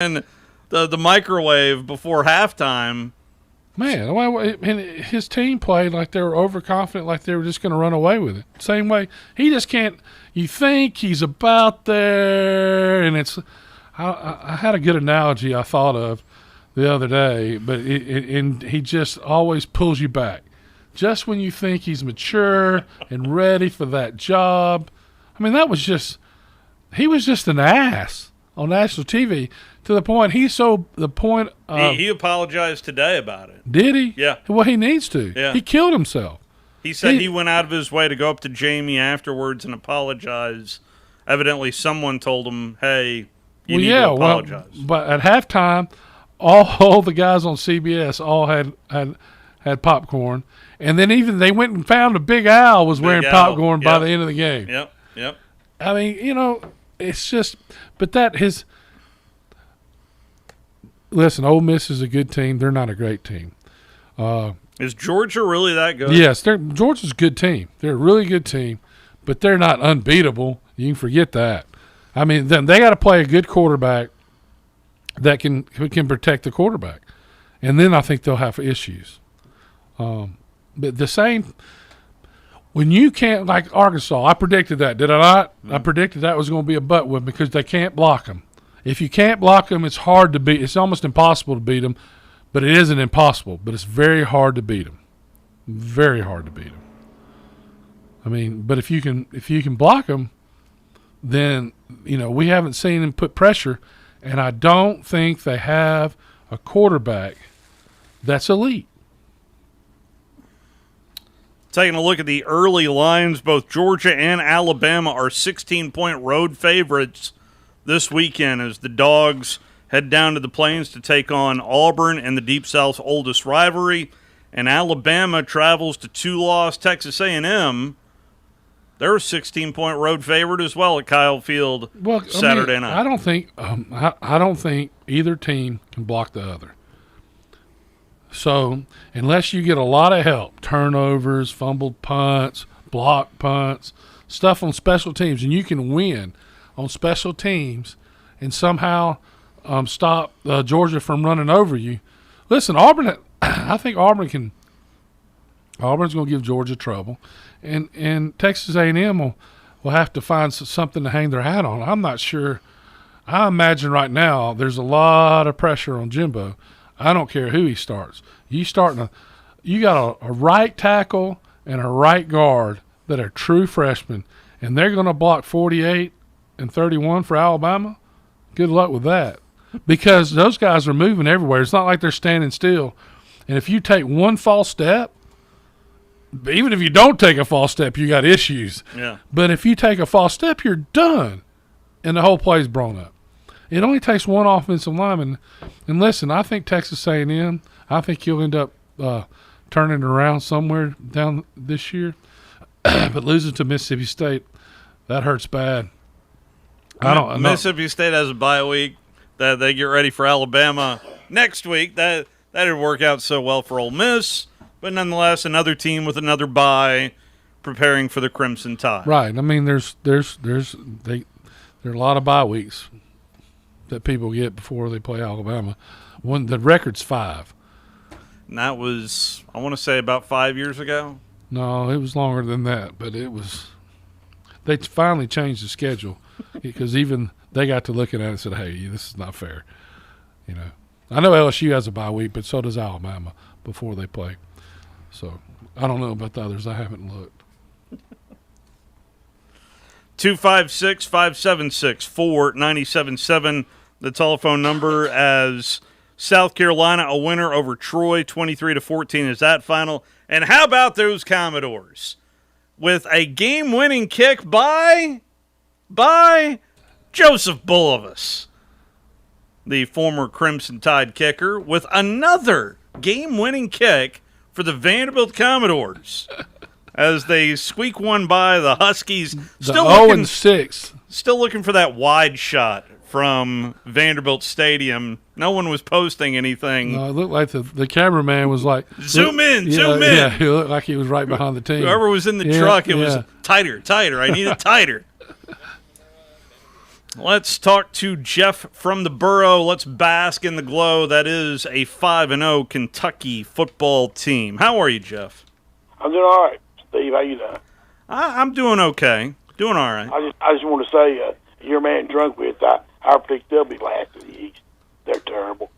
in the microwave before halftime. Man, and his team played like they were overconfident, like they were just going to run away with it. Same way, he just can't. You think he's about there, and it's. I had a good analogy I thought of the other day, but and he just always pulls you back. Just when you think he's mature and ready for that job. I mean, he was just an ass on national TV to the point he apologized today about it. Did he? Yeah. Well, he needs to. Yeah. He killed himself. He said he went out of his way to go up to Jamie afterwards and apologize. Evidently, someone told him, hey, you need to apologize. But at halftime, all the guys on CBS all had popcorn. And then even they went and found a Big Al was wearing popcorn by the end of the game. Yep. I mean, it's just – but listen, Ole Miss is a good team. They're not a great team. Is Georgia really that good? Yes, Georgia's a good team. They're a really good team, but they're not unbeatable. You can forget that. I mean, then they got to play a good quarterback that can protect the quarterback, and then I think they'll have issues. But the same when you can't, like Arkansas, I predicted that, did I not? Mm-hmm. I predicted that was going to be a butt whip because they can't block them. If you can't block them, it's hard to beat. It's almost impossible to beat them. But it isn't impossible, but it's very hard to beat them. Very hard to beat them. I mean, but if you can block them, then, we haven't seen them put pressure, and I don't think they have a quarterback that's elite. Taking a look at the early lines, both Georgia and Alabama are 16-point road favorites this weekend as the Dogs head down to the Plains to take on Auburn in the Deep South's oldest rivalry, and Alabama travels to two-loss Texas A&M. They're a 16-point road favorite as well at Kyle Field Saturday night. I don't think either team can block the other. So unless you get a lot of help, turnovers, fumbled punts, blocked punts, stuff on special teams, and you can win on special teams and somehow stop Georgia from running over you. Listen, I think Auburn's going to give Georgia trouble, and Texas A&M will have to find something to hang their hat on. I'm not sure. I imagine right now there's a lot of pressure on Jimbo. I don't care who he starts. You got a right tackle and a right guard that are true freshmen, and they're going to block 48 and 31 for Alabama. Good luck with that, because those guys are moving everywhere. It's not like they're standing still. And if you take one false step, even if you don't take a false step, you got issues. Yeah. But if you take a false step, you're done, and the whole play's blown up. It only takes one offensive lineman. And listen, I think Texas A&M, I think he'll end up turning it around somewhere down this year. But losing to Mississippi State, that hurts bad. Mississippi State has a bye week. That they get ready for Alabama next week. That didn't work out so well for Ole Miss, but nonetheless, another team with another bye preparing for the Crimson Tide. Right. I mean, there are a lot of bye weeks that people get before they play Alabama. When the record's 5. And that was, I want to say, about 5 years ago. No, it was longer than that, but it was. They finally changed the schedule because even they got to looking at it and said, "Hey, this is not fair." I know LSU has a bye week, but so does Alabama before they play. So I don't know about the others. I haven't looked. 256-576-4977, the telephone number, as South Carolina a winner over Troy, 23-14 is that final. And how about those Commodores? With a game-winning kick by Joseph Bulovas, the former Crimson Tide kicker, with another game-winning kick for the Vanderbilt Commodores as they squeak one by the Huskies. Still 0-6. Still looking for that wide shot from Vanderbilt Stadium. No one was posting anything. No, it looked like the cameraman was like, zoom in. Yeah, he looked like he was right behind the team. Whoever was in the truck, it was tighter. I need it tighter. Let's talk to Jeff from the borough. Let's bask in the glow that is a 5-0 Kentucky football team. How are you, Jeff? I'm doing all right. Steve, how you doing? I'm doing okay. Doing all right. I just want to say, your man drunk with, I predict they'll be last in the East. They're terrible.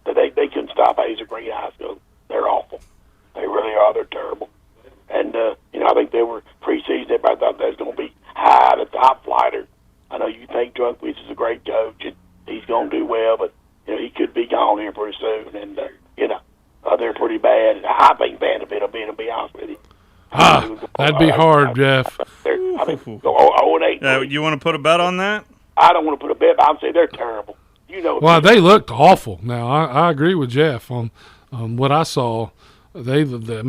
They couldn't stop Hazel Green High School. They're awful. They really are. They're terrible. And, I think they were preseason. Everybody thought they was going to be high, the top flighter. I know you think Drunkwitz is a great coach, and he's going to do well, but, he could be gone here pretty soon. And, they're pretty bad. I think Vanderbilt will be, to be honest with you. That'd be hard, Jeff. I think go 0-8. You want to put a bet on that? I don't want to put a bet, but I'm saying they're terrible. Well, they looked awful. Now, I agree with Jeff on what I saw. They look like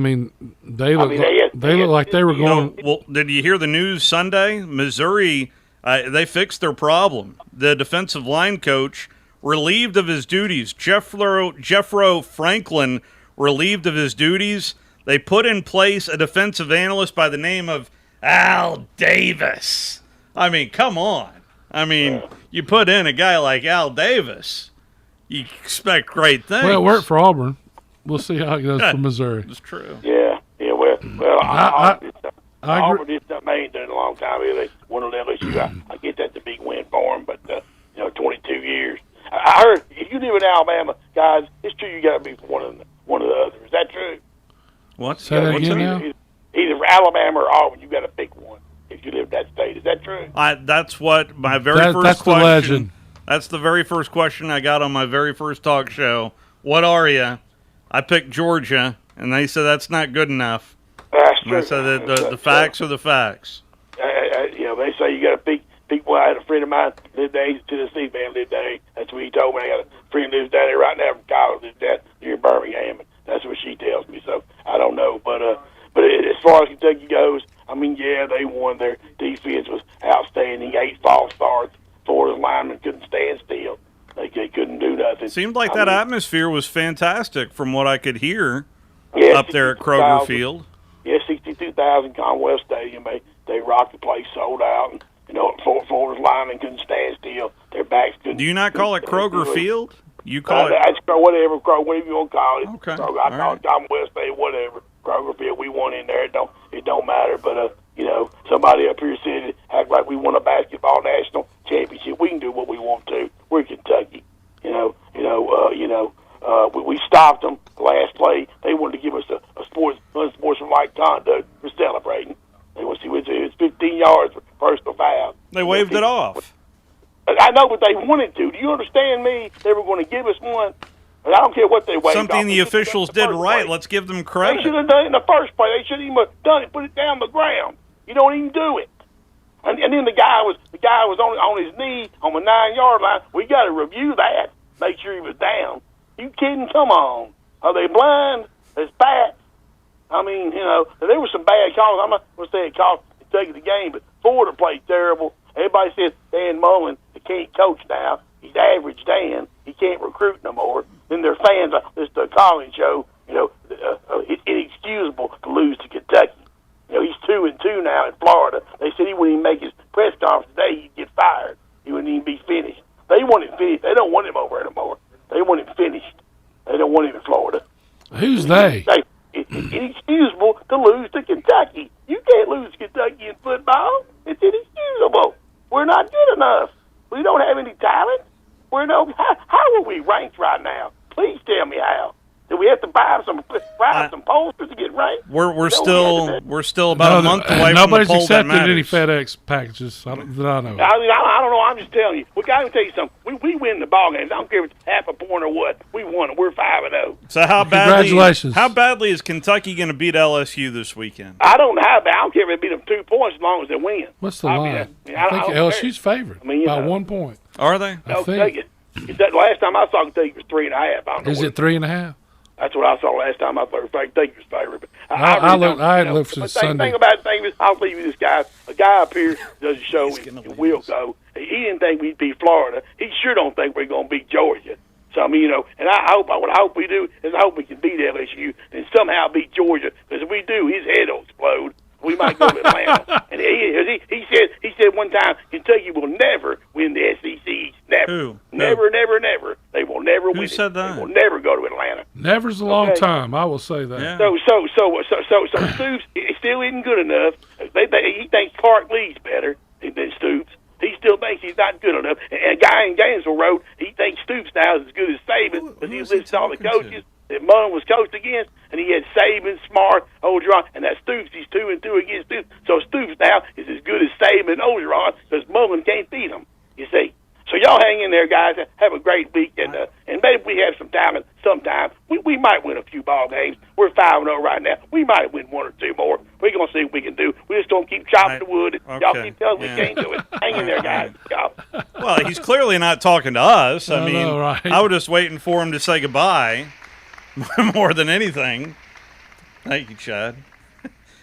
they were going. Well, did you hear the news Sunday? Missouri, they fixed their problem. The defensive line coach relieved of his duties. Jeffro Franklin relieved of his duties. They put in place a defensive analyst by the name of Al Davis. I mean, come on. You put in a guy like Al Davis, you expect great things. Well, it worked for Auburn. We'll see how it goes for Missouri. It's true. Yeah. Well, I Auburn did something they ain't done in a long time. They won an LSU. I get that's a big win for them, but 22 years. I heard if you live in Alabama, guys, it's true you got to be one of the others. Is that true? What? Say that again now? Either Alabama or Auburn, you got to pick one if you live in that state. Is that true? That's what my very first that's question. The legend. That's the very first question I got on my very first talk show. What are you? I picked Georgia, and they said that's not good enough. That's and true. I said that the facts are the facts. They say you got to pick one. I had a friend of mine lived there. He's a Tennessee man, lived there. That's what he told me. I got a friend lives down there right now from college, lives down near Birmingham, and that's what she tells me. So I don't know, but as far as Kentucky goes, they won. Their defense was outstanding. 8 false starts. Florida's linemen couldn't stand still. They couldn't do nothing. Seemed like that atmosphere was fantastic from what I could hear Yeah, up there at Kroger Field. Yeah, 62,000 Commonwealth Stadium. They rocked the place, sold out. And, Florida's linemen couldn't stand still. Their backs couldn't. Do you not call it Kroger Field? You call it? That's whatever you want to call it. Okay. Kroger, I call it Commonwealth Stadium, whatever. Kroger Field, we won in there. It don't matter. But somebody up here said act like we won a basketball national championship. We can do what we want to. We're Kentucky. We stopped them last play. They wanted to give us a unsportsmanlike conduct for celebrating. They want to see it was 15 yards for personal foul. They waved it off. I know, but they wanted to. Do you understand me? They were going to give us one. But I don't care what they waved Something off. the officials did right. Place. Let's give them They credit. should have done it in the first place. They shouldn't even have done it. Put it down the ground. You don't even do it. And then the guy was on his knee on the 9-yard line. We got to review that. Make sure he was down. You kidding? Come on. Are they blind? There's bats. There were some bad calls. I'm not going to say it cost Kentucky the game, but Florida played terrible. Everybody says Dan Mullen, he can't coach now. He's average Dan. He can't recruit no more. Then their fans, this the Collins show, it's inexcusable to lose to Kentucky. He's 2-2 now in Florida. They said he wouldn't even make his press conference today. He'd get fired. He wouldn't even be finished. They want him finished. They don't want him over anymore. They want him finished. They don't want him in Florida. Who's they? It's inexcusable to lose to Kentucky. You can't lose to Kentucky in football. It's inexcusable. We're not good enough. We don't have any talent. How are we ranked right now? Please tell me how. Do we have to buy some posters to get ranked? We're still about a month away from the nobody's poll that accepted any matters. FedEx packages that I know. I don't know. I'm just telling you. We got to tell you something. We win the ball games. I don't care if it's half a point or what. We won it. We're 5-0. So how Congratulations. badly is Kentucky going to beat LSU this weekend? I don't know how bad. I don't care if they beat them 2 points as long as they win. What's the line? I think LSU's favored by 1 point. Are they? I think. That last time I saw Kentucky was 3.5. Is it 3.5? That's what I saw last time I thought Kentucky was favored. But I hadn't looked since Sunday. Thing about the thing is, I'll leave you this guy. A guy up here does a show in Wilco. He didn't think we'd beat Florida. He sure don't think we're going to beat Georgia. So and what I hope we do is I hope we can beat LSU and somehow beat Georgia. Because if we do, his head will explode. We might go to Atlanta. And he said one time Kentucky will never win the never. Who? Never, never, never. They will never win. said that? They will never go to Atlanta. Never's a long Okay. time. I will say that. Yeah. So Stoops still isn't good enough. He thinks Clark Lee's better than Stoops. He still thinks he's not good enough. And a guy in Gainesville wrote he thinks Stoops now is as good as Saban, but he who is he lists all the talking coaches that Mullen was coached against, and he had Saban, Smart, Orgeron, and that Stoops. He's 2-2 against Stoops. So Stoops now is as good as Saban and Orgeron because Mullen can't beat him. You see. So y'all hang in there, guys. Have a great week, and maybe we have some time. And sometime we might win a few ball games. We're 5-0 right now. We might win one or two more. We're gonna see what we can do. We just don't keep chopping the wood. Okay. Y'all keep telling we can't do it. Hang in there, guys. Y'all. Well, he's clearly not talking to us. I I mean, know, right? I was just waiting for him to say goodbye more than anything. Thank you, Chad.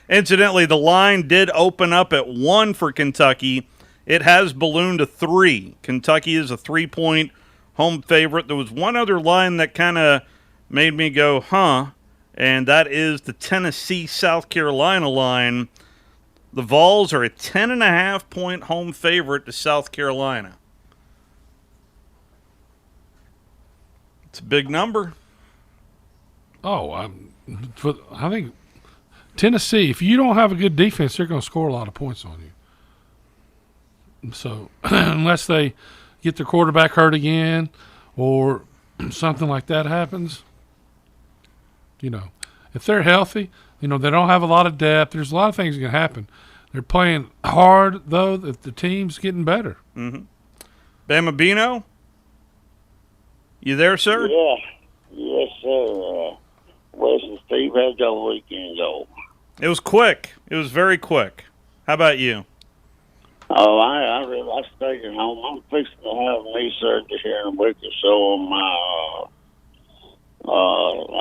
Incidentally, the line did open up at 1 for Kentucky. It has ballooned to 3. Kentucky is a 3-point home favorite. There was one other line that kind of made me go, huh, and that is the Tennessee-South Carolina line. The Vols are a 10.5-point home favorite to South Carolina. It's a big number. Oh, I think Tennessee, if you don't have a good defense, they're going to score a lot of points on you. So unless they get their quarterback hurt again or something like that happens, if they're healthy, they don't have a lot of depth. There's a lot of things that can happen. They're playing hard, though, that the team's getting better. Mm-hmm. Bambino, you there, sir? Yeah. Yes, sir. Wes and Steve, how'd your weekend go? It was quick. It was very quick. How about you? Oh, I stayed at home. I'm fixing to have knee surgery here in a week or so on my,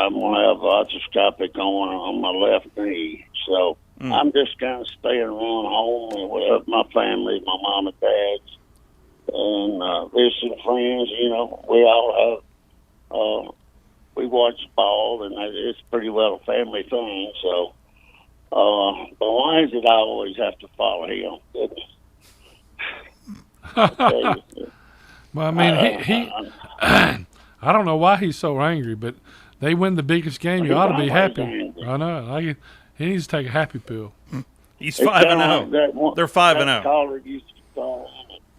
I'm going to have arthroscopic on my left knee. So I'm just kind of staying around home with my family, my mom and dad's, and visiting friends. We all have, we watch ball, and it's pretty well a family thing. So, but why is it I always have to follow him? Goodness. Well, I mean, he I don't know why he's so angry, but they win the biggest game. You ought to be happy. Angry. I know. He needs to take a happy pill. He's 5-0. They're 5-0. Caller used to call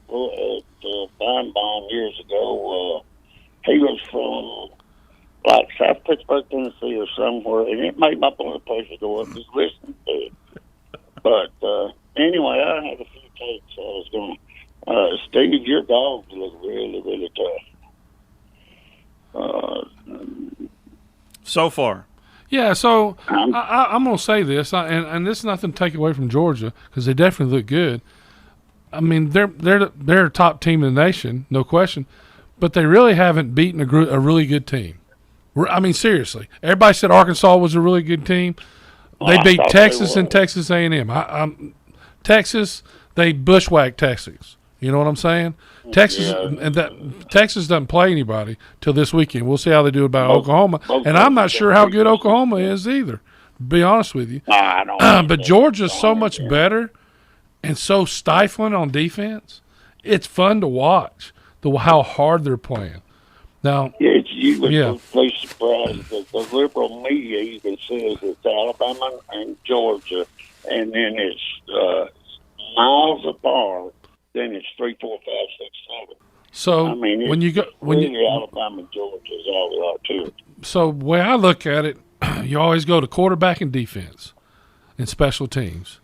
at Bine Bomb years ago. He was from like South Pittsburgh, Tennessee, or somewhere, and it made my blood pressure go up just listening to it. But anyway, I had a few takes. So I was going. Steve, your dogs look really, really tough. So far. Yeah, so I'm going to say this, and this is nothing to take away from Georgia because they definitely look good. I mean, they're a top team in the nation, no question, but they really haven't beaten a really good team. I mean, seriously, everybody said Arkansas was a really good team. They beat Texas and Texas A&M. Texas, they bushwhacked Texas. You know what I'm saying? Texas Texas doesn't play anybody till this weekend. We'll see how they do about Oklahoma, and I'm not sure how good Oklahoma is either. To be honest with you, but Georgia's so much better and so stifling on defense. It's fun to watch how hard they're playing. Now, you would be surprised that the liberal media even says it's Alabama and Georgia, and then it's miles apart. Then it's 3, 4, 5, 6, 7. So I mean, when you go Alabama and Georgia is all they are too. So the way I look at it, you always go to quarterback and defense and special teams.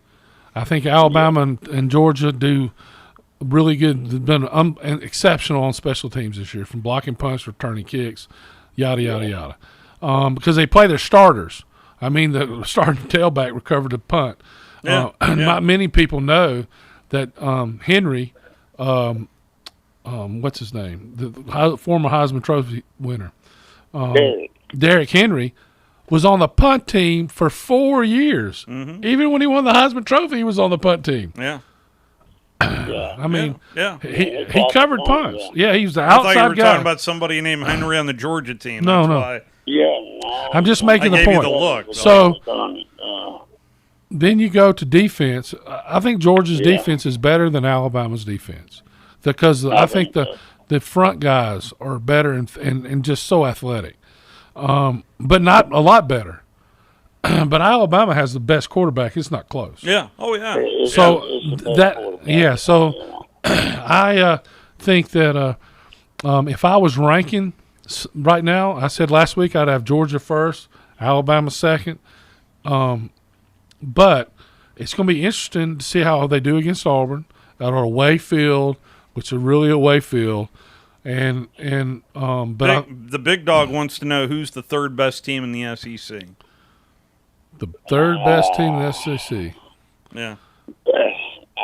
I think Alabama and Georgia do really good. They've been exceptional on special teams this year, from blocking punts, returning kicks, yada yada yada. Because they play their starters. I mean, the starting tailback recovered the punt. Not many people know that Henry, what's his name, the former Heisman Trophy winner, Derrick Henry, was on the punt team for 4 years. Mm-hmm. Even when he won the Heisman Trophy, he was on the punt team. Yeah. I mean, he covered punts. Yeah. Yeah, he was the outside guy. I thought you were talking about somebody named Henry on the Georgia team. No, That's no. why I'm just making I the gave point. you the look. So then you go to defense. I think Georgia's defense is better than Alabama's defense because I think the the front guys are better and just so athletic, but not a lot better. But Alabama has the best quarterback. It's not close. Yeah. Oh, yeah. So So I think that if I was ranking right now, I said last week I'd have Georgia first, Alabama second. But it's going to be interesting to see how they do against Auburn at an away field, which is really away field. But the big dog wants to know who's the third best team in the SEC. The third best team in the SEC. Yeah.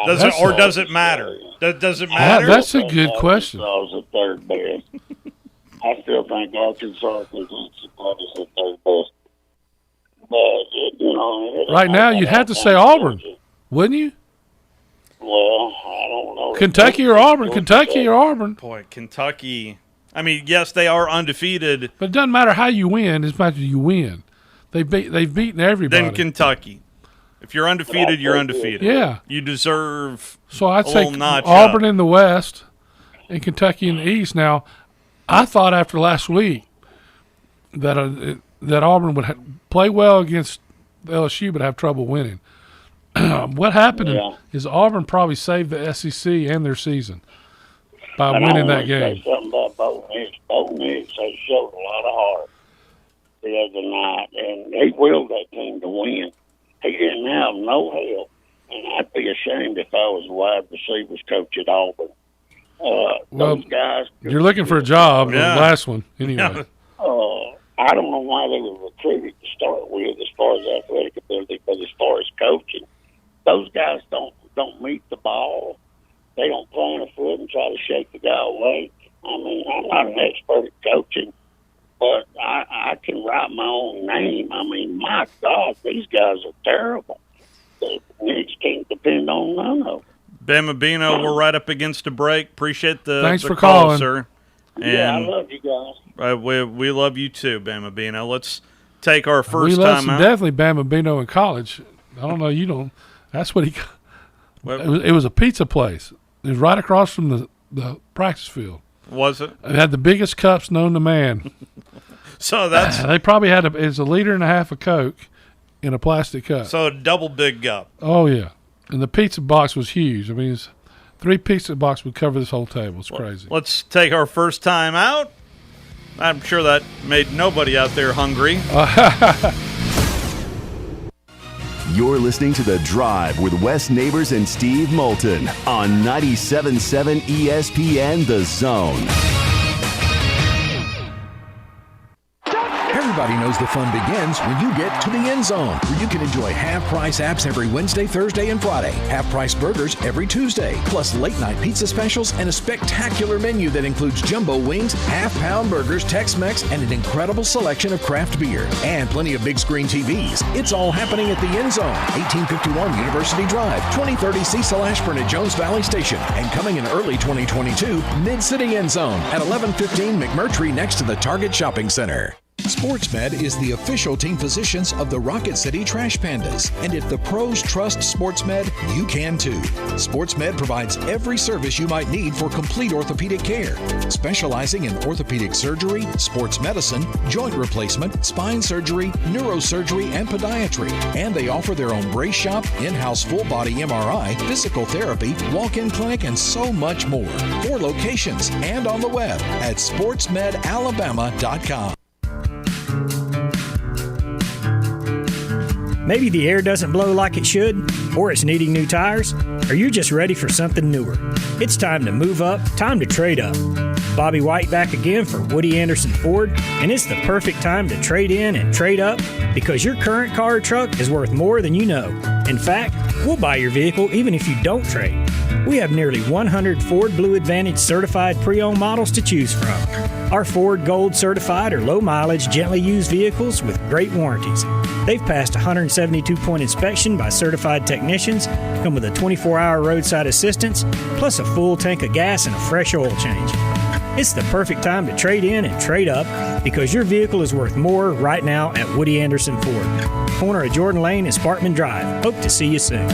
Does it matter? Does it matter? That's a good question. Arkansas is the third best. I still think Arkansas is the third best. But, right now, you'd have to say Auburn, wouldn't you? Well, I don't know. Kentucky or Auburn? Kentucky or Auburn? Boy, Kentucky. I mean, yes, they are undefeated. But it doesn't matter how you win, as much as you win. They've beaten everybody. Then Kentucky. If you're undefeated, you're undefeated. Yeah. You deserve So I'd a say little notch Auburn up. in the West and Kentucky in the East. Now, I thought after last week that Auburn would play well against LSU but have trouble winning. What happened is Auburn probably saved the SEC and their season by winning that game. Something about Bo Nix. They showed a lot of heart the other night, and they willed that team to win. He didn't have no help, and I'd be ashamed if I was a wide receivers coach at Auburn. Those guys. You're looking for a job. Yeah. The last one, anyway. I don't know why they were recruited to start with as far as athletic ability, but as far as coaching, those guys don't meet the ball. They don't plant a foot and try to shake the guy away. I mean, I'm not an expert at coaching, but I can write my own name. I mean, my God, these guys are terrible. The Knicks can't depend on none of them. Bama Bino, we're right up against a break. Appreciate Thanks the for call, calling, sir. Yeah, I And love you guys. we love you too, Bama Bino. Let's take our We first love time some out. definitely Bama Bino in college. I don't know. You don't. That's what he. It was a pizza place. It was right across from the practice field. Was it? It had the biggest cups known to man. So that's They probably had it's 1.5 liters of Coke in a plastic cup. so a double big cup. Oh yeah, and the pizza box was huge. I mean, 3 pizza box would cover this whole table. It's crazy. Let's take our first time out. I'm sure that made nobody out there hungry. You're listening to The Drive with Wes Neighbors and Steve Moulton on 97.7 ESPN The Zone. Everybody knows the fun begins when you get to the end zone, where you can enjoy half-price apps every Wednesday, Thursday, and Friday, half-price burgers every Tuesday, plus late-night pizza specials and a spectacular menu that includes jumbo wings, half-pound burgers, Tex-Mex, and an incredible selection of craft beer, and plenty of big-screen TVs. It's all happening at the end zone, 1851 University Drive, 2030 Cecil Ashburn at Jones Valley Station, and coming in early 2022, Mid-City End Zone at 1115 McMurtry next to the Target Shopping Center. SportsMed is the official team physicians of the Rocket City Trash Pandas. And if the pros trust SportsMed, you can too. SportsMed provides every service you might need for complete orthopedic care, specializing in orthopedic surgery, sports medicine, joint replacement, spine surgery, neurosurgery, and podiatry. And they offer their own brace shop, in-house full-body MRI, physical therapy, walk-in clinic, and so much more. 4 locations and on the web at sportsmedalabama.com. Maybe the air doesn't blow like it should, or it's needing new tires, or you're just ready for something newer. It's time to move up, time to trade up. Bobby White back again for Woody Anderson Ford, and it's the perfect time to trade in and trade up because your current car or truck is worth more than you know. In fact, we'll buy your vehicle even if you don't trade. We have nearly 100 Ford Blue Advantage certified pre-owned models to choose from. Our Ford Gold certified or low mileage, gently used vehicles with great warranties. They've passed a 172-point inspection by certified technicians, come with a 24-hour roadside assistance, plus a full tank of gas and a fresh oil change. It's the perfect time to trade in and trade up because your vehicle is worth more right now at Woody Anderson Ford. Corner of Jordan Lane and Sparkman Drive. Hope to see you soon.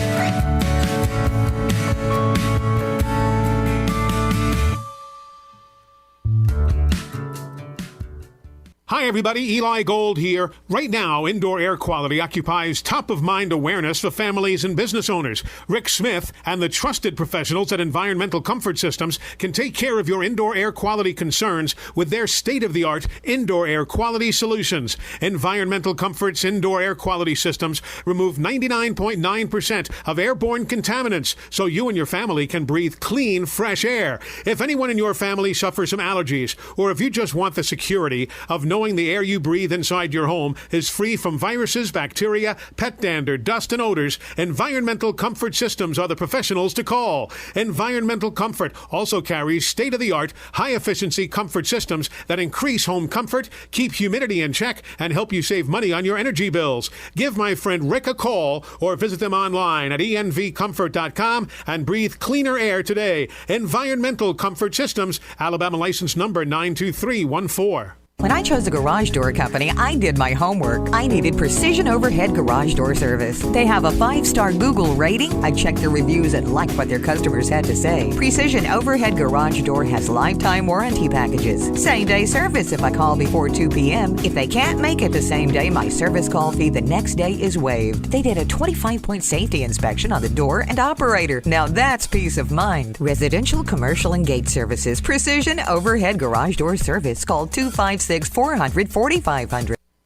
Hi, everybody. Eli Gold here. Right now, indoor air quality occupies top-of-mind awareness for families and business owners. Rick Smith and the trusted professionals at Environmental Comfort Systems can take care of your indoor air quality concerns with their state-of-the-art indoor air quality solutions. Environmental Comfort's indoor air quality systems remove 99.9% of airborne contaminants so you and your family can breathe clean, fresh air. If anyone in your family suffers from allergies, or if you just want the security of knowing the air you breathe inside your home is free from viruses, bacteria, pet dander, dust, and odors, Environmental Comfort Systems are the professionals to call. Environmental Comfort also carries state-of-the-art, high-efficiency comfort systems that increase home comfort, keep humidity in check, and help you save money on your energy bills. Give my friend Rick a call or visit them online at envcomfort.com and breathe cleaner air today. Environmental Comfort Systems, Alabama license number 92314. When I chose a garage door company, I did my homework. I needed Precision Overhead Garage Door Service. They have a 5-star Google rating. I checked their reviews and liked what their customers had to say. Precision Overhead Garage Door has lifetime warranty packages. Same-day service if I call before 2 p.m. If they can't make it the same day, my service call fee the next day is waived. They did a 25-point safety inspection on the door and operator. Now that's peace of mind. Residential, commercial, and gate services. Precision Overhead Garage Door Service. Call 256-400-4500.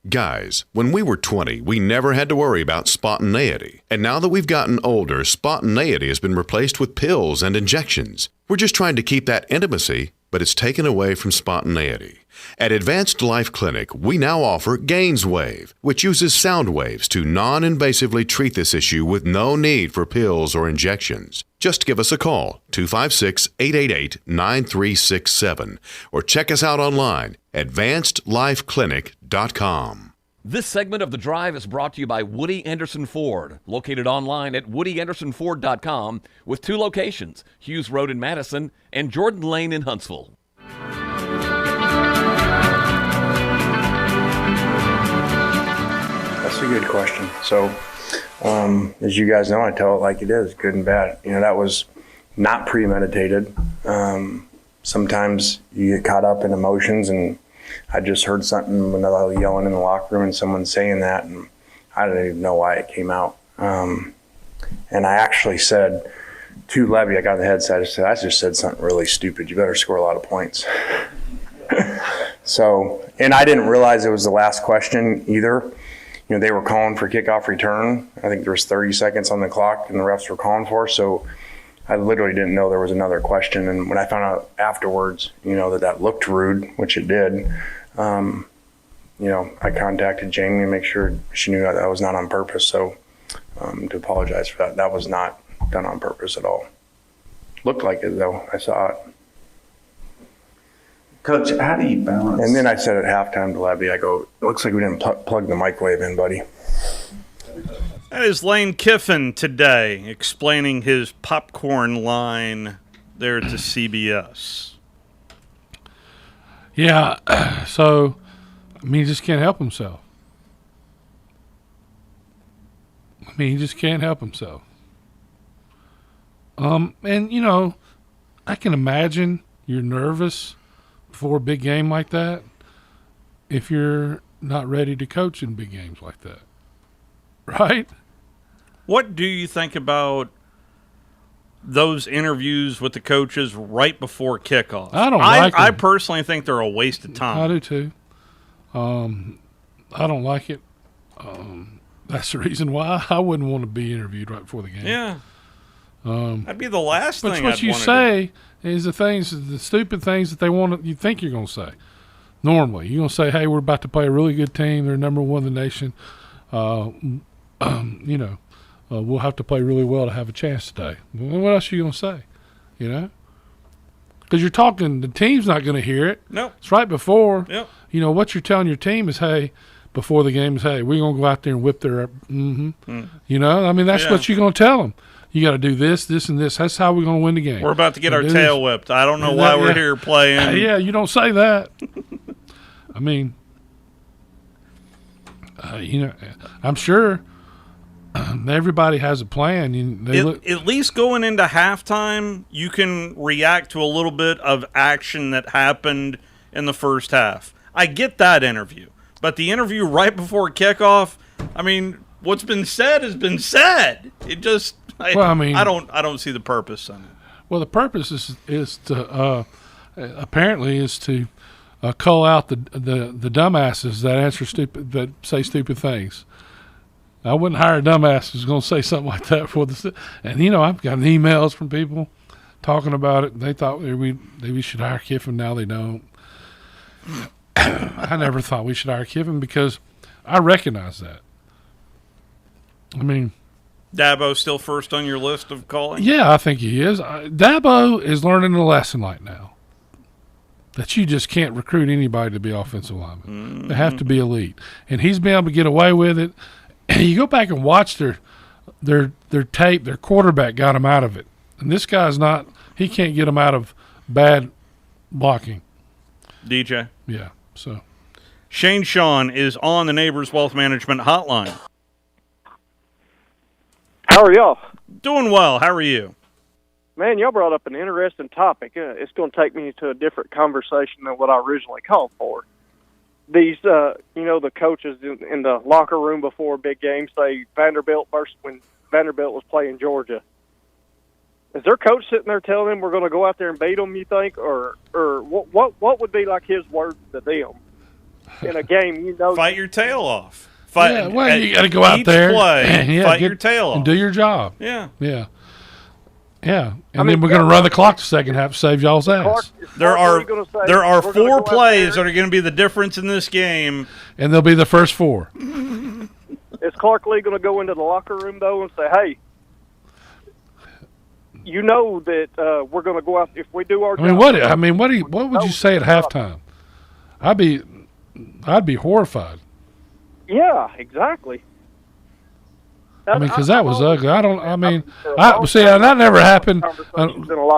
Guys, when we were 20, we never had to worry about spontaneity. And now that we've gotten older, spontaneity has been replaced with pills and injections. We're just trying to keep that intimacy, but it's taken away from spontaneity. At Advanced Life Clinic, we now offer GainsWave, which uses sound waves to non-invasively treat this issue with no need for pills or injections. Just give us a call, 256-888-9367, or check us out online, advancedlifeclinic.com. This segment of The Drive is brought to you by Woody Anderson Ford, located online at woodyandersonford.com with 2 locations, Hughes Road in Madison and Jordan Lane in Huntsville. That's a good question. So, as you guys know, I tell it like it is, good and bad. You know, that was not premeditated. Sometimes you get caught up in emotions, and I just heard something when I was yelling in the locker room and someone saying that, and I didn't even know why it came out. And I actually said to Levy, I got in the headset, I just said something really stupid. You better score a lot of points. So, and I didn't realize it was the last question either. You know, they were calling for kickoff return. I think there was 30 seconds on the clock and the refs were calling for, so I literally didn't know there was another question. And when I found out afterwards, you know, that looked rude, which it did, you know, I contacted Jamie to make sure she knew that was not on purpose. So to apologize for that. That was not done on purpose at all. Looked like it, though. I saw it. Coach, how do you balance? And then I said at halftime to Levy, I go, it looks like we didn't plug the microwave in, buddy. That is Lane Kiffin today explaining his popcorn line there to CBS. Yeah, so, I mean, he just can't help himself. He just can't help himself. And, you know, I can imagine you're nervous before a big game like that if you're not ready to coach in big games like that. Right? What do you think about those interviews with the coaches right before kickoff? I don't like them. I personally think they're a waste of time. I do too. I don't like it. That's the reason why I wouldn't want to be interviewed right before the game. Yeah. That'd be the last thing I'd what you say is the stupid things that you think you're going to say. Normally, you're going to say, hey, we're about to play a really good team. They're number 1 in the nation. You know, we'll have to play really well to have a chance today. Well, what else are you going to say? You know? Because you're talking, the team's not going to hear it. No. It's right before. Yep. You know, what you're telling your team is, hey, before the game is, hey, we're going to go out there and whip their You know, I mean, that's what you're going to tell them. You got to do this, this, and this. That's how we're going to win the game. We're about to get our tail whipped. I don't know why we're here playing. Yeah, you don't say that. I mean, you know, I'm sure everybody has a plan. At least going into halftime, you can react to a little bit of action that happened in the first half. I get that interview. But the interview right before kickoff, I mean, what's been said has been said. It just, I don't see the purpose in it. Well, the purpose is to apparently is to cull out the dumbasses that say stupid things. I wouldn't hire a dumbass who's going to say something like that for the. And I've gotten emails from people talking about it. They thought we should hire Kiffin. Now they don't. I never thought we should hire Kiffin because I recognize that. I mean, Dabo still first on your list of calling? Yeah, I think he is. Dabo is learning a lesson right now that you just can't recruit anybody to be offensive lineman. Mm-hmm. They have to be elite, and he's been able to get away with it. And you go back and watch their tape. Their quarterback got him out of it, and this guy's not. He can't get him out of bad blocking. DJ. Yeah. So, Shane Sean is on the Neighbors Wealth Management Hotline. How are y'all? Doing well. How are you? Man, y'all brought up an interesting topic. It's going to take me to a different conversation than what I originally called for. These, the coaches in the locker room before big games say Vanderbilt versus when Vanderbilt was playing Georgia. Is their coach sitting there telling them we're going to go out there and beat them, you think? Or what would be like his words to them in a game, Fight your tail off. You got to go out there. Fight your tail off. And do your job. Yeah. Yeah. Yeah. And then we're going to run the clock the second half to save y'all's ass. There are 4 plays that are going to be the difference in this game. And they'll be the first 4. Is Clark Lee going to go into the locker room, though, and say, hey, you know that we're going to go out if we do our job. What would you say at halftime? I'd be horrified. Yeah, exactly. Because that was ugly. That never happened.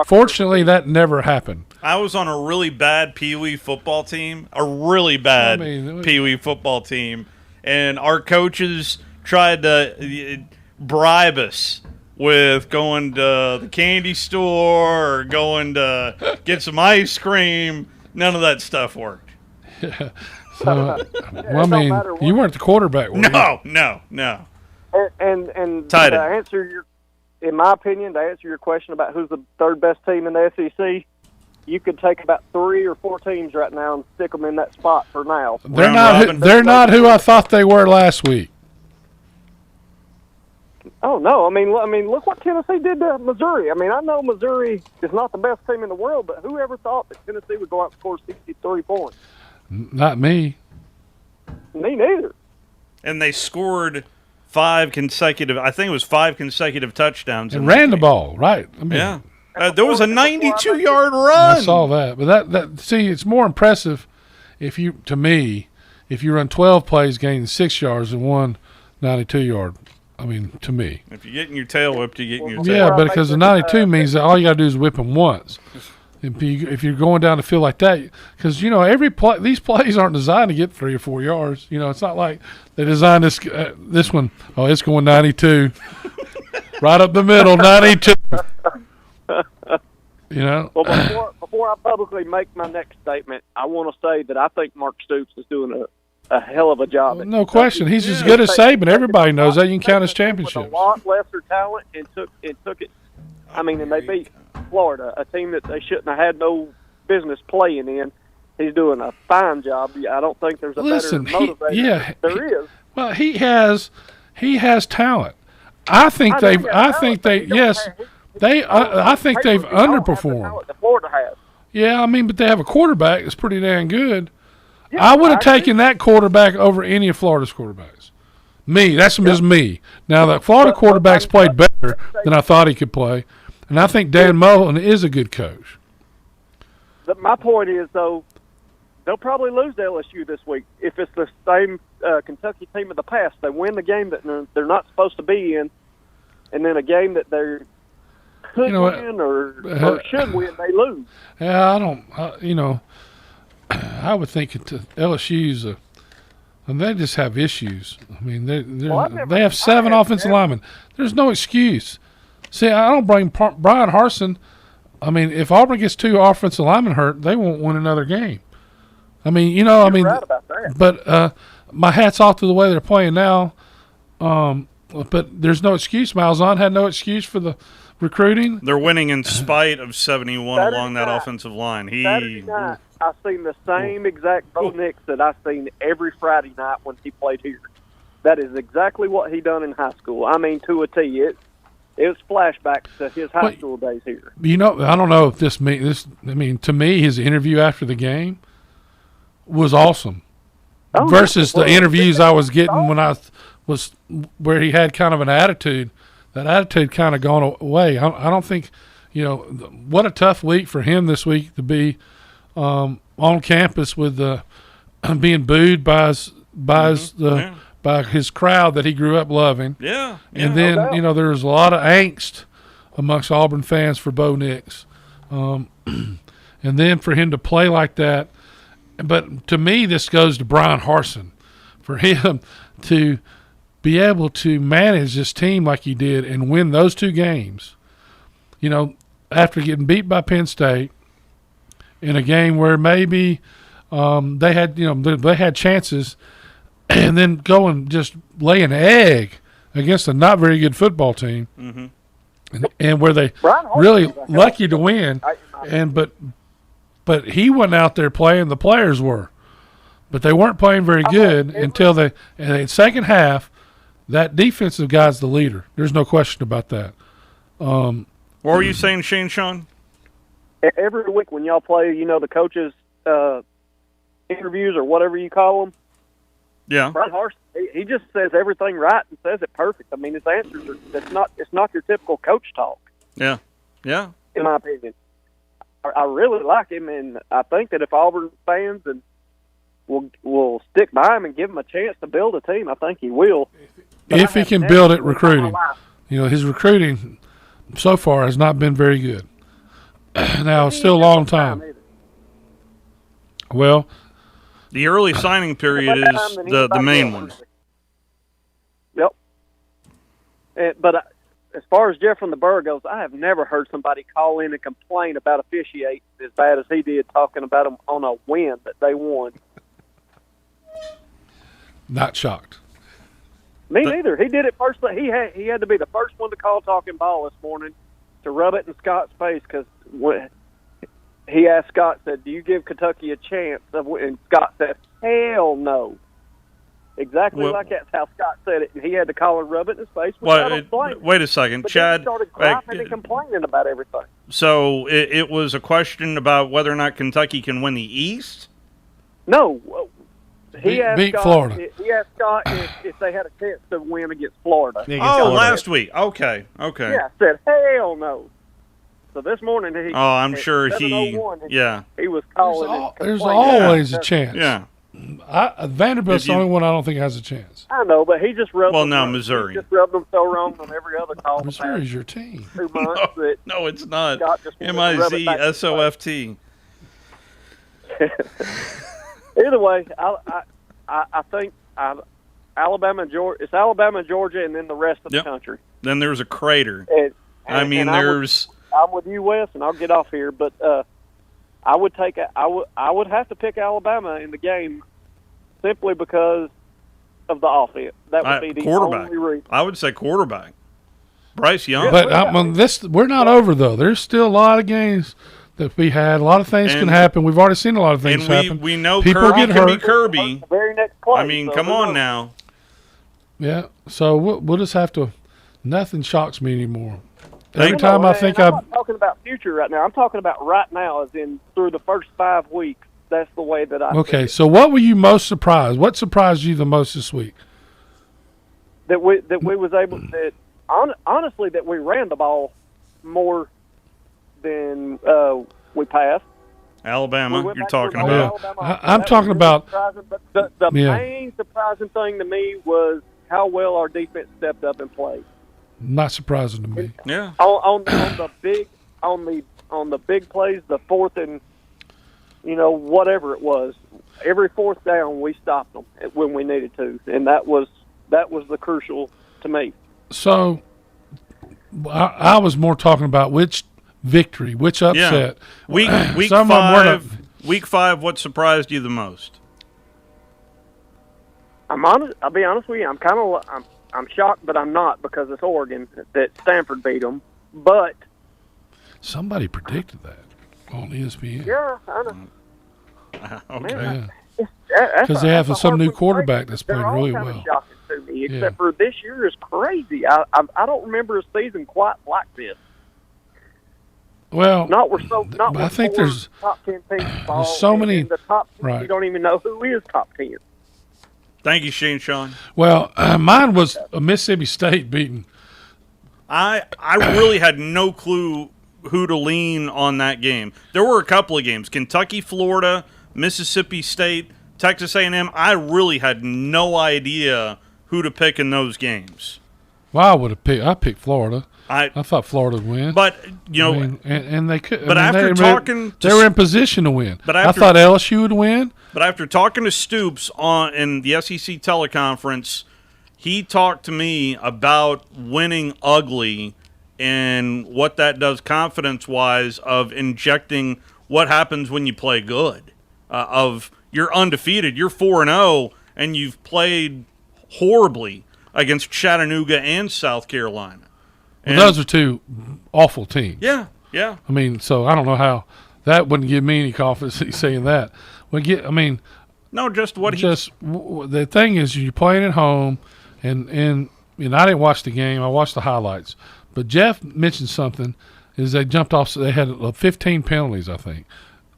Fortunately, that never happened. I was on a really bad Pee Wee football team, Pee Wee football team, and our coaches tried to bribe us with going to the candy store or going to get some ice cream. None of that stuff worked. You weren't the quarterback, were you? No. And to answer in my opinion, to answer your question about who's the third best team in the SEC, you could take about 3 or 4 teams right now and stick them in that spot for now. They're not who I thought they were last week. Oh no! I mean, look what Tennessee did to Missouri. I mean, I know Missouri is not the best team in the world, but whoever thought that Tennessee would go out and score 63 points? Not me. Me neither. And they scored 5 consecutive. I think it was 5 consecutive touchdowns. And ran the ball, right? Yeah. There was a 92-yard run. I saw that, but see, it's more impressive if you run 12 plays, gain 6 yards, and 1 92-yard. I mean, to me. If you're getting your tail whipped, you're getting your tail. Yeah, but because the 92 means that all you got to do is whip them once. If you're going down the field like that, because these plays aren't designed to get 3 or 4 yards. It's not like they designed this one. Oh, it's going 92, right up the middle, 92. Well, before I publicly make my next statement, I want to say that I think Mark Stoops is doing a hell of a job. No question, he's as good as Saban. Everybody knows that. You can count his championships. With a lot lesser talent, and took it. I mean, and they beat Florida, a team that they shouldn't have had no business playing in. He's doing a fine job. I don't think there's a better motivator. There is. Well, he has talent. I think they've underperformed. Florida has. Yeah, but they have a quarterback that's pretty damn good. Yeah, I would have taken that quarterback over any of Florida's quarterbacks. That's just me. Now, the Florida quarterbacks played better than I thought he could play, and I think Dan Moulton is a good coach. My point is, though, they'll probably lose to LSU this week if it's the same Kentucky team of the past. They win the game that they're not supposed to be in, and then a game that they could win or should win, they lose. Yeah, I don't. I would think LSU's and they just have issues. I mean, they have 7 offensive linemen. There's no excuse. See, I don't blame Brian Harsin. I mean, if Auburn gets 2 offensive linemen hurt, they won't win another game. I mean, you know, You're right about that. but my hat's off to the way they're playing now. But there's no excuse. Malzahn had no excuse for the recruiting. They're winning in spite of 71 Saturday along that night. offensive line. Saturday night, I seen the same exact Bo Nix that I seen every Friday night when he played here. That is exactly what he done in high school. I mean, to a T. It was flashbacks to his high school days here. You know, I don't know if this means this. I mean, to me, his interview after the game was awesome. Oh, versus well, the interviews I was getting when I was where he had kind of an attitude. That attitude kind of gone away. I don't think, you know, what a tough week for him this week to be on campus with being booed by his crowd that he grew up loving. Yeah. And then, you know, there was a lot of angst amongst Auburn fans for Bo Nix. And then for him to play like that. But to me, this goes to Brian Harsin. For him to be able to manage this team like he did and win those two games, you know, after getting beat by Penn State in a game where maybe they had chances, and then go and just lay an egg against a not very good football team, and where they really lucky to win, but he wasn't out there playing. The players were, but they weren't playing very good until in the second half. That defensive guy's the leader. There's no question about that. What were you saying, Shane Sean? Every week when y'all play, you know, the coaches' interviews or whatever you call them. Yeah. Brian Harsin, he just says everything right and says it perfect. I mean, his answers it's not your typical coach talk. Yeah. Yeah. In my opinion, I really like him, and I think that if Auburn fans will stick by him and give him a chance to build a team, I think he will. But if he can build it recruiting. You know, his recruiting so far has not been very good. Now, it's still a long time. Well, the early signing period is the main one. Yep. But as far as Jeff from the Burr goes, I have never heard somebody call in and complain about officiating as bad as he did, talking about them on a win that they won. Not shocked. Me neither. He did it first. He had to be the first one to call talking ball this morning to rub it in Scott's face, because he asked Scott, said, "Do you give Kentucky a chance?" And Scott said, "Hell no." Exactly like that's how Scott said it, and he had to call and rub it in his face. Wait a second, but Chad. He started griping and complaining about everything. So it was a question about whether or not Kentucky can win the East? No. He asked beat Scott, Florida. He asked Scott if they had a chance to win against Florida. Last week. Okay. Yeah, said, hell no. So this morning, I'm sure he was calling. There's always a chance. Yeah. Vanderbilt's the only one I don't think has a chance. I know, but he just rubbed. Missouri. He just rubbed them so wrong on every other call. Missouri's your team. 2 months. No, it's not. MIZSOFT. Either way, I think Alabama and Georgia. It's Alabama and Georgia, and then the rest of the country. Then there's a crater. I'm with you, Wes, and I'll get off here, but I would have to pick Alabama in the game simply because of the offense. That would be the quarterback. only reason. I would say quarterback. Bryce Young. But we're not over though. There's still a lot of games that we had. A lot of things can happen. We've already seen a lot of things happen. We know people Kirby get can hurt. be Kirby. The very next play. I mean, come on now. Yeah. So we'll just have to. Nothing shocks me anymore. Every time I think I'm not talking about future right now. I'm talking about right now, as in through the first 5 weeks. That's the way that I. Okay. So what were you most surprised? What surprised you the most this week? That we was able that honestly that we ran the ball more than we passed. Alabama, you're talking about. I'm talking about. But the main surprising thing to me was how well our defense stepped up and played. Not surprising to me. Yeah. On the big plays, the fourth and whatever it was, every fourth down we stopped them when we needed to, and that was the crucial to me. So I was more talking about which victory, which upset. Week some 5, of them Week 5, what surprised you the most? I'll be honest with you. I'm shocked, but I'm not, because it's Oregon that Stanford beat them. But somebody predicted that on ESPN. Yeah, I know. Okay. Because they have some new quarterback that's playing really They're all well. kind of shocking to me, except for this year is crazy. I don't remember a season quite like this. Well, I think there's top 10 teams there's so many. The top 10, right. You don't even know who is top 10. Thank you, Shane Sean. Well, mine was a Mississippi State beating. I really had no clue who to lean on that game. There were a couple of games: Kentucky, Florida, Mississippi State, Texas A&M. I really had no idea who to pick in those games. Well, I picked Florida. I thought Florida would win, but and they could. But after they were in position to win. But I thought LSU would win. But after talking to Stoops in the SEC teleconference, he talked to me about winning ugly and what that does confidence-wise of injecting what happens when you play good. Of you're undefeated, you're 4-0, and you've played horribly against Chattanooga and South Carolina. Well, those are two awful teams. Yeah. I mean, so I don't know how that wouldn't give me any confidence in saying that. The thing is, you're playing at home, and I didn't watch the game. I watched the highlights. But Jeff mentioned something, is they jumped off. They had 15 penalties, I think.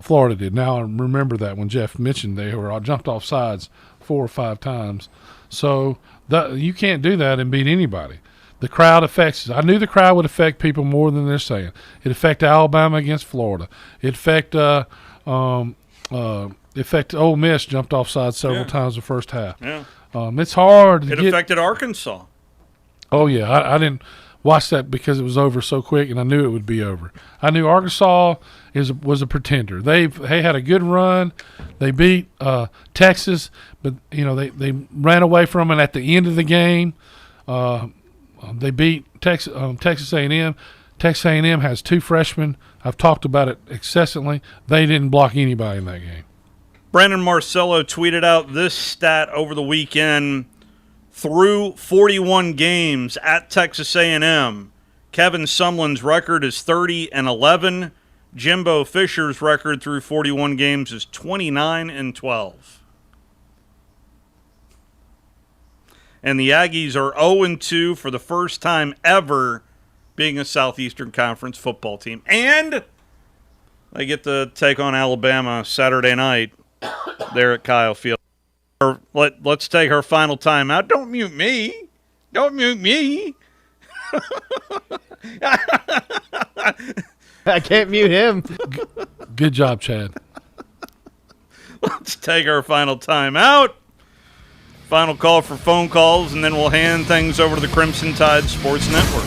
Florida did. Now I remember that when Jeff mentioned they were jumped off sides 4 or 5 times. So you can't do that and beat anybody. The crowd affects. I knew the crowd would affect people more than they're saying. It affected Alabama against Florida. It affected Ole Miss, jumped off sides several times the first half. Yeah. It's hard. It affected Arkansas. Oh yeah, I didn't watch that because it was over so quick, and I knew it would be over. I knew Arkansas was a pretender. They had a good run. They beat Texas, but they ran away from it at the end of the game. They beat Texas A&M. Texas A&M has 2 freshmen. I've talked about it incessantly. They didn't block anybody in that game. Brandon Marcello tweeted out this stat over the weekend. Through 41 games at Texas A&M, Kevin Sumlin's record is 30-11. Jimbo Fisher's record through 41 games is 29-12. And the Aggies are 0-2 for the first time ever being a Southeastern Conference football team. And they get to take on Alabama Saturday night there at Kyle Field. Let's take our final time out. Don't mute me. Don't mute me. I can't mute him. Good job, Chad. Let's take our final time out. Final call for phone calls, and then we'll hand things over to the Crimson Tide Sports Network.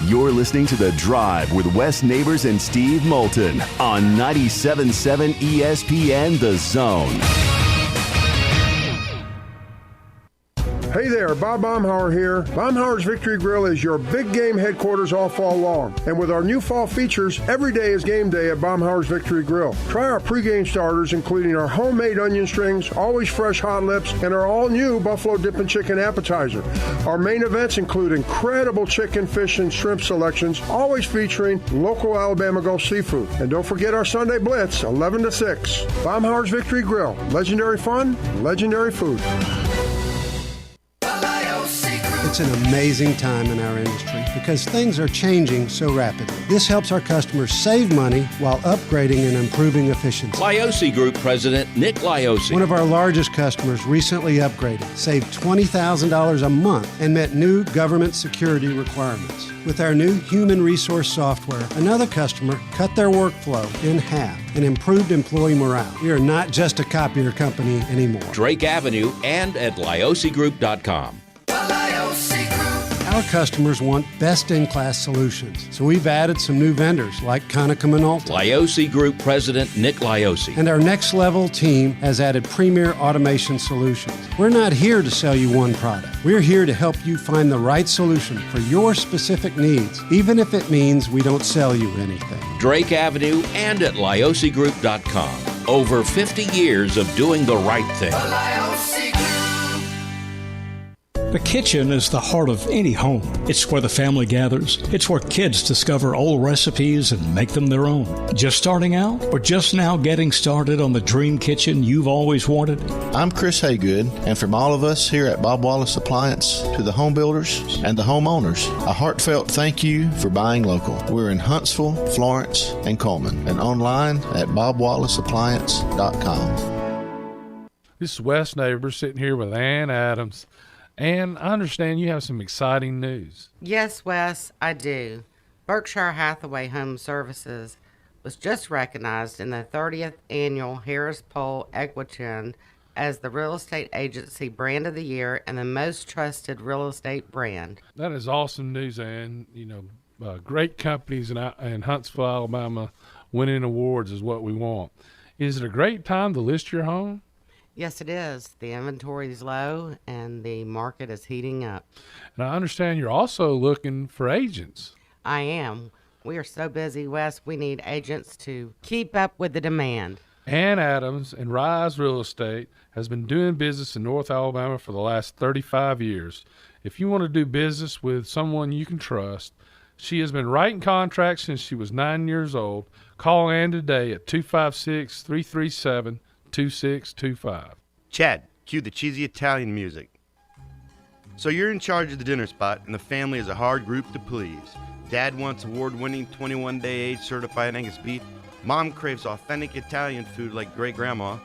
You're listening to The Drive with Wes Neighbors and Steve Moulton on 97.7 ESPN The Zone. Hey there, Bob Baumhauer here. Baumhauer's Victory Grill is your big game headquarters all fall long. And with our new fall features, every day is game day at Baumhauer's Victory Grill. Try our pregame starters, including our homemade onion strings, always fresh hot lips, and our all-new Buffalo Dippin' Chicken appetizer. Our main events include incredible chicken, fish, and shrimp selections, always featuring local Alabama Gulf seafood. And don't forget our Sunday Blitz, 11 to 6. Baumhauer's Victory Grill. Legendary fun, legendary food. It's an amazing time in our industry because things are changing so rapidly. This helps our customers save money while upgrading and improving efficiency. Liosi Group President Nick Liosi. One of our largest customers recently upgraded, saved $20,000 a month, and met new government security requirements. With our new human resource software, another customer cut their workflow in half and improved employee morale. We are not just a copier company anymore. Drake Avenue and at liosigroup.com. Our customers want best-in-class solutions, so we've added some new vendors like Konica Minolta. Liosi Group President Nick Liosi. And our next-level team has added premier automation solutions. We're not here to sell you one product. We're here to help you find the right solution for your specific needs, even if it means we don't sell you anything. Drake Avenue and at LiosiGroup.com. Over 50 years of doing the right thing. The kitchen is the heart of any home. It's where the family gathers. It's where kids discover old recipes and make them their own. Just starting out or just now getting started on the dream kitchen you've always wanted? I'm Chris Haygood, and from all of us here at Bob Wallace Appliance to the home builders and the homeowners, a heartfelt thank you for buying local. We're in Huntsville, Florence, and Coleman, and online at bobwallaceappliance.com. This is Wes Neighbors sitting here with Ann Adams. And I understand you have some exciting news. Yes, Wes, I do. Berkshire Hathaway Home Services was just recognized in the 30th Annual Harris Poll Equitrend as the Real Estate Agency Brand of the Year and the most trusted real estate brand. That is awesome news, Ann. You know, great companies in Huntsville, Alabama, winning awards is what we want. Is it a great time to list your home? Yes, it is. The inventory is low and the market is heating up. And I understand you're also looking for agents. I am. We are so busy, Wes, we need agents to keep up with the demand. Ann Adams and Rise Real Estate has been doing business in North Alabama for the last 35 years. If you want to do business with someone you can trust, she has been writing contracts since she was 9 years old. Call Ann today at 256-337-2625. Chad, cue the cheesy Italian music. So you're in charge of the dinner spot, and the family is a hard group to please. Dad wants award-winning 21-day age certified Angus beef. Mom craves authentic Italian food like great grandma.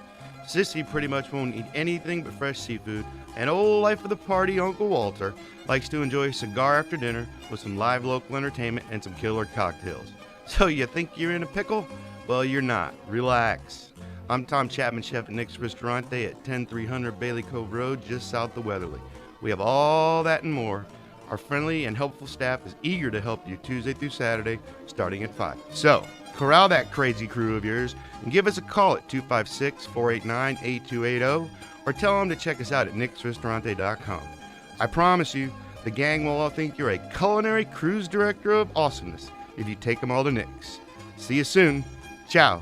Sissy pretty much won't eat anything but fresh seafood. And old life of the party, Uncle Walter, likes to enjoy a cigar after dinner with some live local entertainment and some killer cocktails. So you think you're in a pickle? Well, you're not. Relax. I'm Tom Chapman, chef at Nick's Ristorante at 10300 Bailey Cove Road, just south of Weatherly. We have all that and more. Our friendly and helpful staff is eager to help you Tuesday through Saturday, starting at 5. So, corral that crazy crew of yours and give us a call at 256-489-8280 or tell them to check us out at nicksristorante.com. I promise you, the gang will all think you're a culinary cruise director of awesomeness if you take them all to Nick's. See you soon. Ciao.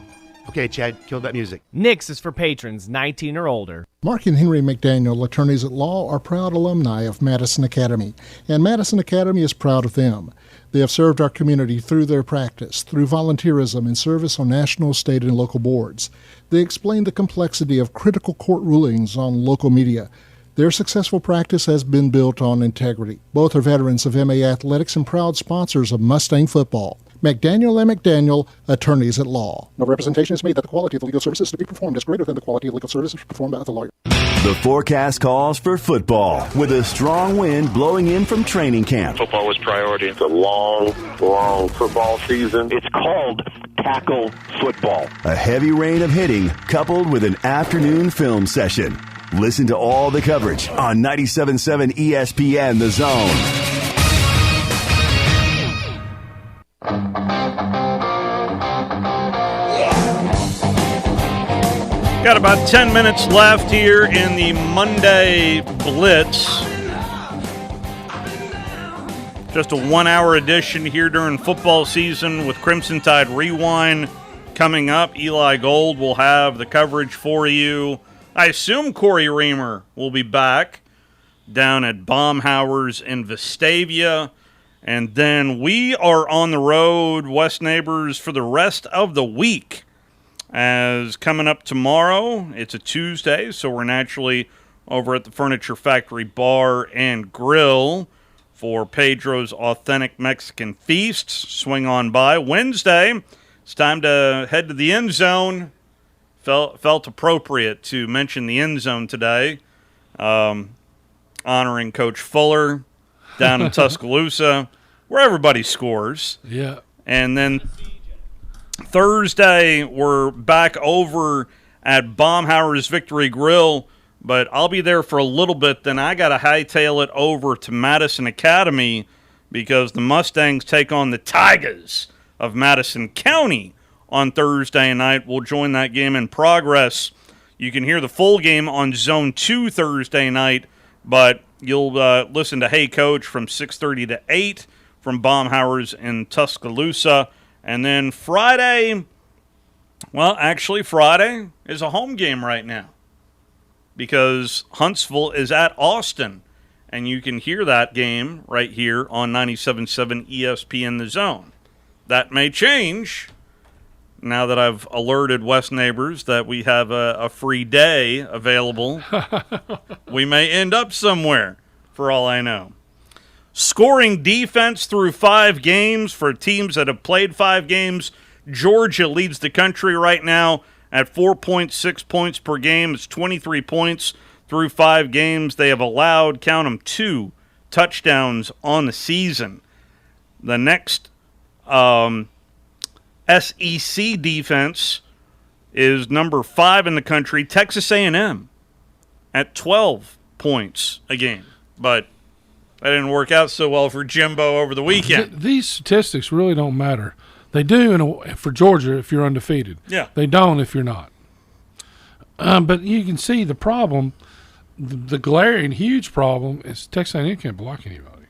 Okay, Chad, kill that music. Nick's is for patrons 19 or older. Mark and Henry McDaniel, attorneys at law, are proud alumni of Madison Academy, and Madison Academy is proud of them. They have served our community through their practice, through volunteerism and service on national, state, and local boards. They explain the complexity of critical court rulings on local media. Their successful practice has been built on integrity. Both are veterans of MA Athletics and proud sponsors of Mustang football. McDaniel & McDaniel, attorneys at law. No representation is made that the quality of the legal services to be performed is greater than the quality of legal services performed by the lawyer. The forecast calls for football, with a strong wind blowing in from training camp. Football was priority. It's a long football season. It's called tackle football. A heavy rain of hitting, coupled with an afternoon film session. Listen to all the coverage on 97.7 ESPN The Zone. Got about 10 minutes left here in the Monday Blitz. Just a 1-hour edition here during football season with Crimson Tide Rewind coming up. Eli Gold will have the coverage for you. I assume Corey Reamer will be back down at Baumhauer's in Vestavia. And then we are on the road, West Neighbors, for the rest of the week. As coming up tomorrow, it's a Tuesday, so we're naturally over at the Furniture Factory Bar and Grill for Pedro's Authentic Mexican Feast. Swing on by. Wednesday, it's time to head to the end zone. Felt appropriate to mention the end zone today, honoring Coach Fuller down in Tuscaloosa, where everybody scores. Yeah. And then Thursday, we're back over at Baumhauer's Victory Grill but I'll be there for a little bit. Then I got to hightail it over to Madison Academy because the Mustangs take on the Tigers of Madison County on Thursday night. We'll join that game in progress. You can hear the full game on Zone 2 Thursday night, but you'll listen to Hey Coach from 6:30 to 8 from Baumhauer's in Tuscaloosa. And then Friday, well, actually Friday is a home game right now because Huntsville is at Austin, and you can hear that game right here on 97.7 ESPN The Zone. That may change now that I've alerted West neighbors that we have a free day available. We may end up somewhere, for all I know. Scoring defense through 5 games for teams that have played 5 games. Georgia leads the country right now at 4.6 points per game. It's 23 points through 5 games. They have allowed, count them, 2 touchdowns on the season. The next SEC defense is number 5 in the country, Texas A&M, at 12 points a game. But that didn't work out so well for Jimbo over the weekend. These statistics really don't matter. They do for Georgia if you're undefeated. Yeah. They don't if you're not. But you can see the problem, the glaring huge problem is Texas A&M can't block anybody.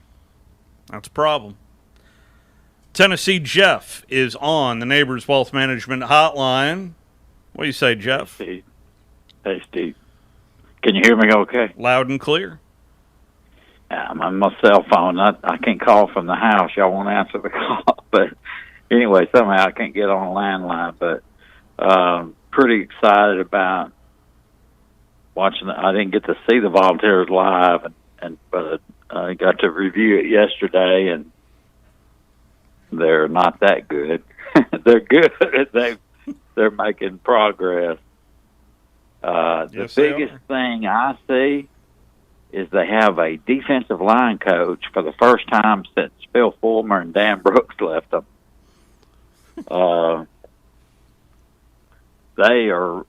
That's a problem. Tennessee Jeff is on the Neighbors Wealth Management Hotline. What do you say, Jeff? Hey, Steve. Can you hear me okay? Loud and clear. I'm on my cell phone. I can't call from the house. Y'all won't answer the call. But anyway, somehow I can't get on a landline. But pretty excited about watching. I didn't get to see the Volunteers live, but I got to review it yesterday, and they're not that good. They're good. They're making progress. The biggest thing I see is they have a defensive line coach for the first time since Phil Fulmer and Dan Brooks left them. They are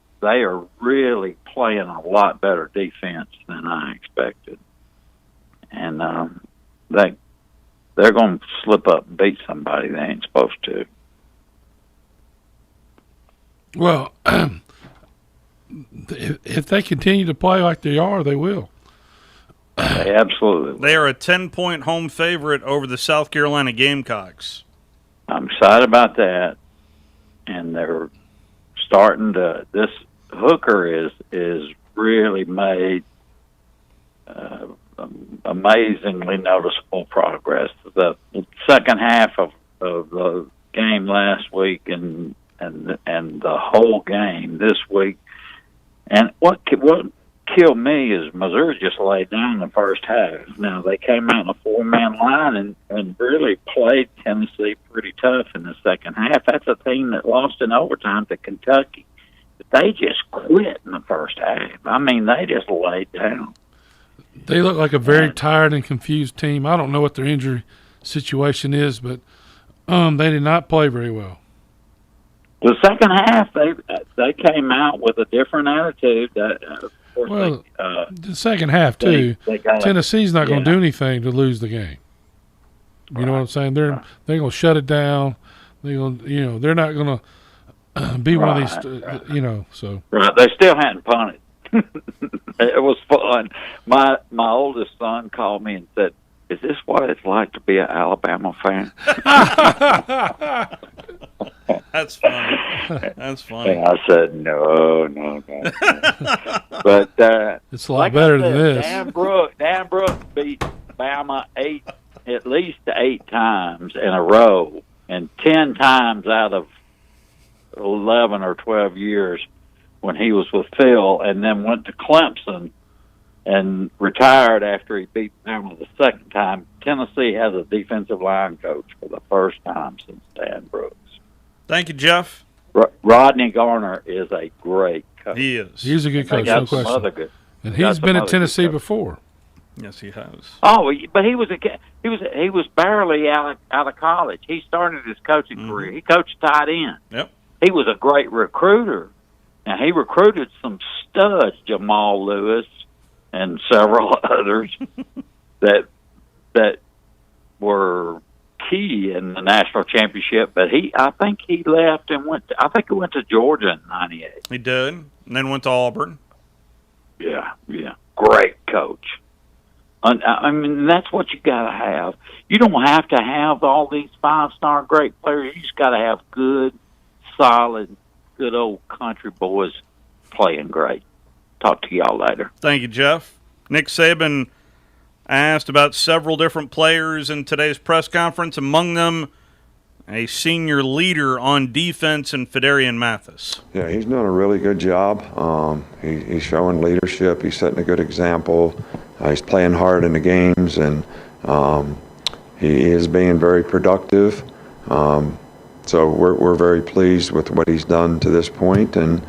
really playing a lot better defense than I expected, and they're going to slip up and beat somebody they ain't supposed to. Well, if they continue to play like they are, they will. Absolutely. They are a 10-point home favorite over the South Carolina Gamecocks. I'm excited about that, and they're starting to. This Hooker is really made amazingly noticeable progress. The second half of the game last week and the whole game this week, and what killed me is Missouri just laid down in the first half. Now, they came out in a 4-man line and really played Tennessee pretty tough in the second half. That's a team that lost in overtime to Kentucky. But they just quit in the first half. I mean, they just laid down. They look like a very tired and confused team. I don't know what their injury situation is, but they did not play very well. The second half, they came out with a different attitude. The second half too. Tennessee's not going to do anything to lose the game. You know what I'm saying? They're going to shut it down. They're going, they're not going to be one of these. So right. They still hadn't punted. It was fun. My oldest son called me and said, "Is this what it's like to be an Alabama fan?" That's funny. That's funny. And I said, no. But it's a lot better than this. Dan Brooks beat Bama at least 8 times in a row, and 10 times out of 11 or 12 years when he was with Phil, and then went to Clemson and retired after he beat Bama the second time. Tennessee has a defensive line coach for the first time since Dan Brooks. Thank you, Jeff. Rodney Garner is a great coach. He is. He's a good coach, no question. And he's been at Tennessee before. Yes, he has. Oh, but he was barely out of college. He started his coaching career. He coached tight end. Yep. He was a great recruiter, Now, he recruited some studs, Jamal Lewis and several others that were key in the national championship. But I think he left and went to Georgia in '98. He did, and then went to Auburn. Yeah. Great coach. I mean, that's what you got to have. You don't have to have all these 5-star great players. You just got to have good, solid, good old country boys playing great. Talk to y'all later. Thank you, Jeff. Nick Saban asked about several different players in today's press conference, among them a senior leader on defense in Fidarian Mathis. Yeah, he's doing a really good job. He's showing leadership. He's setting a good example. He's playing hard in the games, and he is being very productive. So we're very pleased with what he's done to this point, and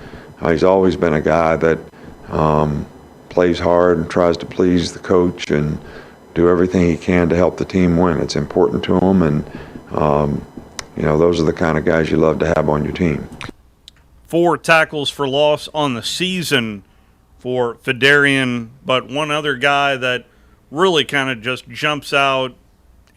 he's always been a guy that plays hard and tries to please the coach and do everything he can to help the team win. It's important to him, and those are the kind of guys you love to have on your team. 4 tackles for loss on the season for Fidarian, but one other guy that really kind of just jumps out,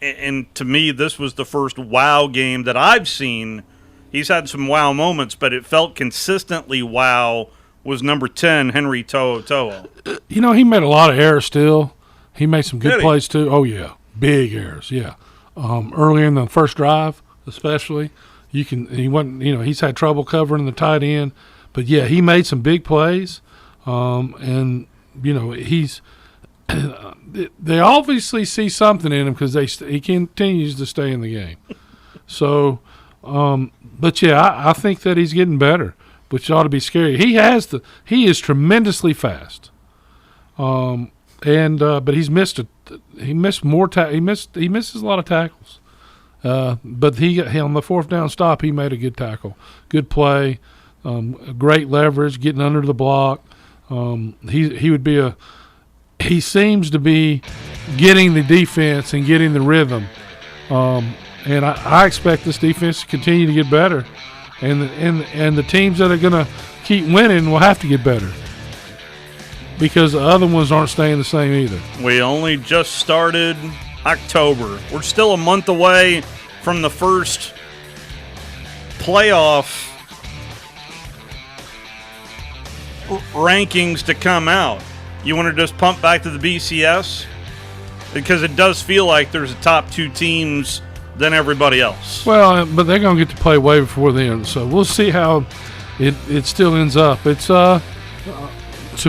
and to me this was the first wow game that I've seen. He's had some wow moments, but it felt consistently wow, was number 10, Henry To'o. He made a lot of errors still. He made some good plays too. Oh, yeah. Big errors, yeah. Earlier in the first drive, especially, he's had trouble covering the tight end. But, yeah, he made some big plays. They obviously see something in him because he continues to stay in the game. So, but yeah, I think that he's getting better, which ought to be scary. He is tremendously fast. But he misses a lot of tackles. But he on the 4th down stop, he made a good tackle, good play, great leverage, getting under the block. He seems to be getting the defense and getting the rhythm, and I expect this defense to continue to get better, and the teams that are going to keep winning will have to get better because the other ones aren't staying the same either. We only just started October. We're still a month away from the first playoff rankings to come out. You want to just pump back to the BCS? Because it does feel like there's a top 2 teams than everybody else. Well, but they're going to get to play way before then, so we'll see how it still ends up. It's to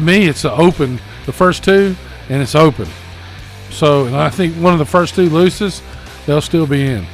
me, it's open, the first 2, and it's open. So, and I think one of the first 2 loses, they'll still be in.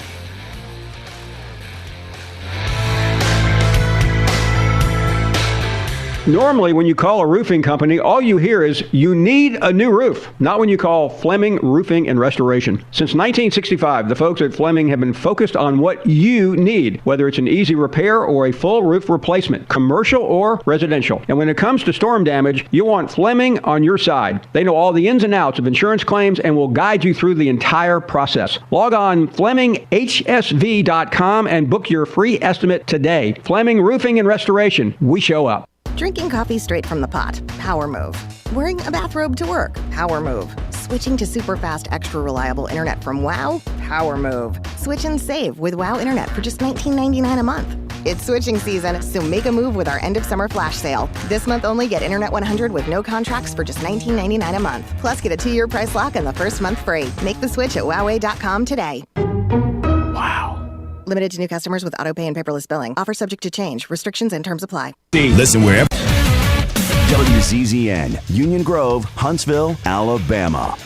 Normally, when you call a roofing company, all you hear is, you need a new roof. Not when you call Fleming Roofing and Restoration. Since 1965, the folks at Fleming have been focused on what you need, whether it's an easy repair or a full roof replacement, commercial or residential. And when it comes to storm damage, you want Fleming on your side. They know all the ins and outs of insurance claims and will guide you through the entire process. Log on FlemingHSV.com and book your free estimate today. Fleming Roofing and Restoration. We show up. Drinking coffee straight from the pot. Power move. Wearing a bathrobe to work. Power move. Switching to super fast, extra reliable internet from WOW. Power move. Switch and save with WOW Internet for just $19.99 a month. It's switching season, so make a move with our end of summer flash sale. This month only, get Internet 100 with no contracts for just $19.99 a month. Plus, get a 2-year price lock and the first month free. Make the switch at WowA.com today. Limited to new customers with autopay and paperless billing. Offer subject to change. Restrictions and terms apply. Listen wherever. WZZN, Union Grove, Huntsville, Alabama.